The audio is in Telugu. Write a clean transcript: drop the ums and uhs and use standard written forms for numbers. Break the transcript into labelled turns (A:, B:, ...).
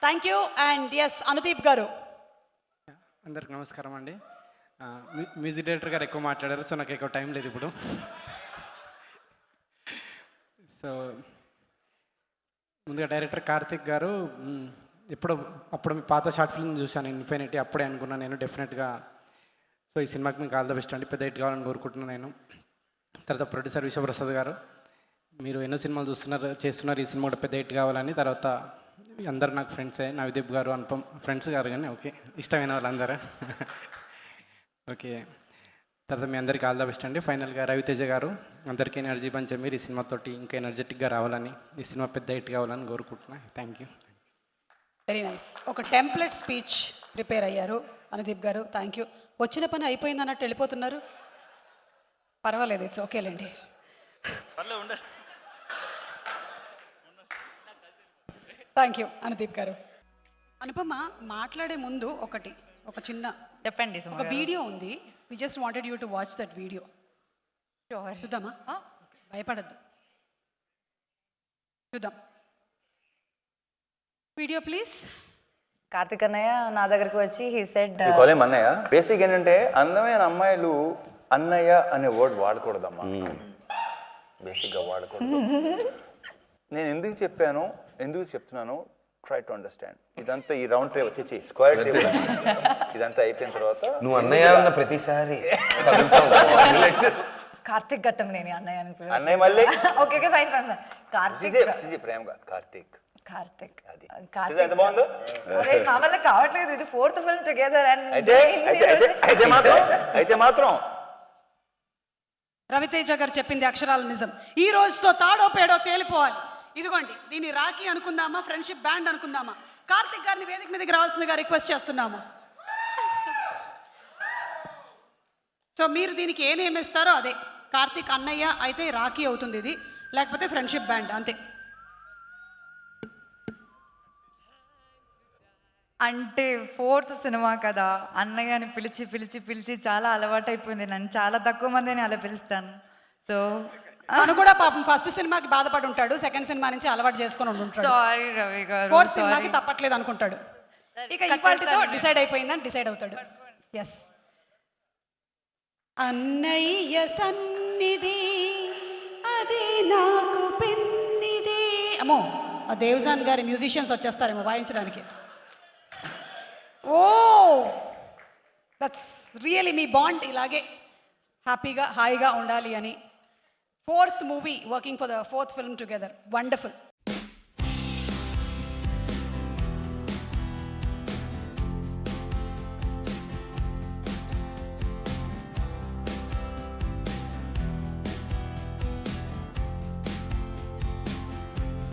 A: Thank you. And S Anudeep garu.
B: అందరికి నమస్కారం అండి. మ్యూజిక్ డైరెక్టర్ గారు ఎక్కువ మాట్లాడారు, సో నాకు ఎక్కువ టైం లేదు ఇప్పుడు. సో ముందుగా డైరెక్టర్ కార్తిక్ గారు, అప్పుడు మీ పాత షార్ట్ ఫిల్మ్ చూశాను ఇన్ఫినిటీ, అప్పుడే అనుకున్నాను నేను డెఫినెట్గా సో ఈ సినిమాకి మీకు ఆల్ ద బెస్ట్ అండి, పెద్ద హిట్ కావాలని కోరుకుంటున్నాను నేను. తర్వాత ప్రొడ్యూసర్ విశ్వప్రసాద్ గారు, మీరు ఎన్నో సినిమాలు చేస్తున్నారు, ఈ సినిమా కూడా పెద్ద హిట్ కావాలని. తర్వాత అందరు నాకు ఫ్రెండ్సే, నవదీప్ గారు, అనుపమ్ ఫ్రెండ్స్ గారు కానీ ఓకే, ఇష్టమైన వాళ్ళందరూ ఓకే. తర్వాత మీ అందరికీ ఆల్ ద బెస్ట్ అండి. ఫైనల్గా రవితేజ గారు, అందరికీ ఎనర్జీ పంచే మీరు ఈ సినిమాతోటి ఇంకా ఎనర్జెటిక్గా రావాలని, ఈ సినిమా పెద్ద హిట్ కావాలని కోరుకుంటున్నాను. Thank you.
A: Very nice. ఒక టెంప్లెట్ స్పీచ్ ప్రిపేర్ అయ్యారు అనుదీప్ గారు. Thank you. వచ్చిన పని అయిపోయింది అన్నట్టు వెళ్ళిపోతున్నారు. పర్వాలేదు, ఇట్స్ ఓకేలేండి. థ్యాంక్ యూ అనుదీప్ గారు. అనుపమ మాట్లాడే ముందు ఒక చిన్న
C: చెప్పండి.
A: ఒక వీడియో ఉంది. We just wanted you to watch that video. చూద్దామా? భయపడద్దు, చూద్దాం. Video please.
C: కార్తిక్ అన్నయ్య నా దగ్గరికి వచ్చి హీ సెడ్
D: అన్నయ్య. బేసిక్ ఏంటంటే అందమైన అమ్మాయిలు అన్నయ్య అనే వర్డ్ వాడకూడదమ్మా, బేసిక్గా వాడకూడదు. నేను ఎందుకు చెప్తున్నాను, ట్రై టు అండర్స్టాండ్. ఇదంతా ఈ రౌండ్ టేబుల్ వచ్చి స్క్వేర్ టేబుల్ ఇదంతా అయిపోయిన తర్వాత
E: నువ్వు అన్నయ్య అన్న ప్రతిసారి
C: కార్తిక్ ఘట్టం లేని అన్నయ్య
D: అన్నయ్య మళ్ళీ
C: ఓకే ఫైన్ ఫైన్. కార్తిక్
D: ప్రేమగా కార్తిక్
C: కార్తిక్
D: అది ఎంత బాగుందో.
C: మా వల్ల కావట్లేదు, ఇది 4th ఫిల్మ్ టుగెదర్. అండ్
D: అయితే మాత్రం
A: రవితేజ గారు చెప్పింది అక్షరాల నిజం. ఈ రోజుతో తాడో పేడో తేలిపోవాలి. ఇదిగోండి, దీన్ని రాఖీ అనుకుందామా, ఫ్రెండ్షిప్ బ్యాండ్ అనుకుందామా? కార్తిక్ గారిని వేదిక మీదకి రావాల్సిందిగా రిక్వెస్ట్ చేస్తున్నాము. సో మీరు దీనికి ఏ నేమ్ ఇస్తారో అదే. కార్తిక్ అన్నయ్య అయితే రాఖీ అవుతుంది ఇది, లేకపోతే ఫ్రెండ్షిప్ బ్యాండ్, అంతే.
C: అంటే 4th సినిమా కదా, అన్నయ్య అని పిలిచి పిలిచి పిలిచి చాలా అలవాటు అయిపోయింది. నన్ను చాలా తక్కువ మందిని అలా పిలుస్తాను. సో
A: తను కూడా పాపం ఫస్ట్ సినిమాకి బాధపడి ఉంటాడు, సెకండ్ సినిమా నుంచి అలవాటు చేసుకొని ఉంటాడు.
C: సారీ రవి గారు,
A: 4th సినిమాకి తప్పట్లేదు అనుకుంటాడు. ఇక ఇవాల్టితో డిసైడ్ అయిపోయిందని డిసైడ్ అవుతాడు. ఎస్. అన్నయ్య సన్నిధి అది నాకు పెన్నిది. అమ్మో, ఆ దేవజాన్ గారి మ్యూజిషియన్స్ వచ్చేస్తారేమో వాయించడానికి. ఓ దట్స్ రియలీ మీ బాండ్ ఇలాగే హ్యాపీగా హాయిగా ఉండాలి అని. 4th movie working for the 4th film together. Wonderful.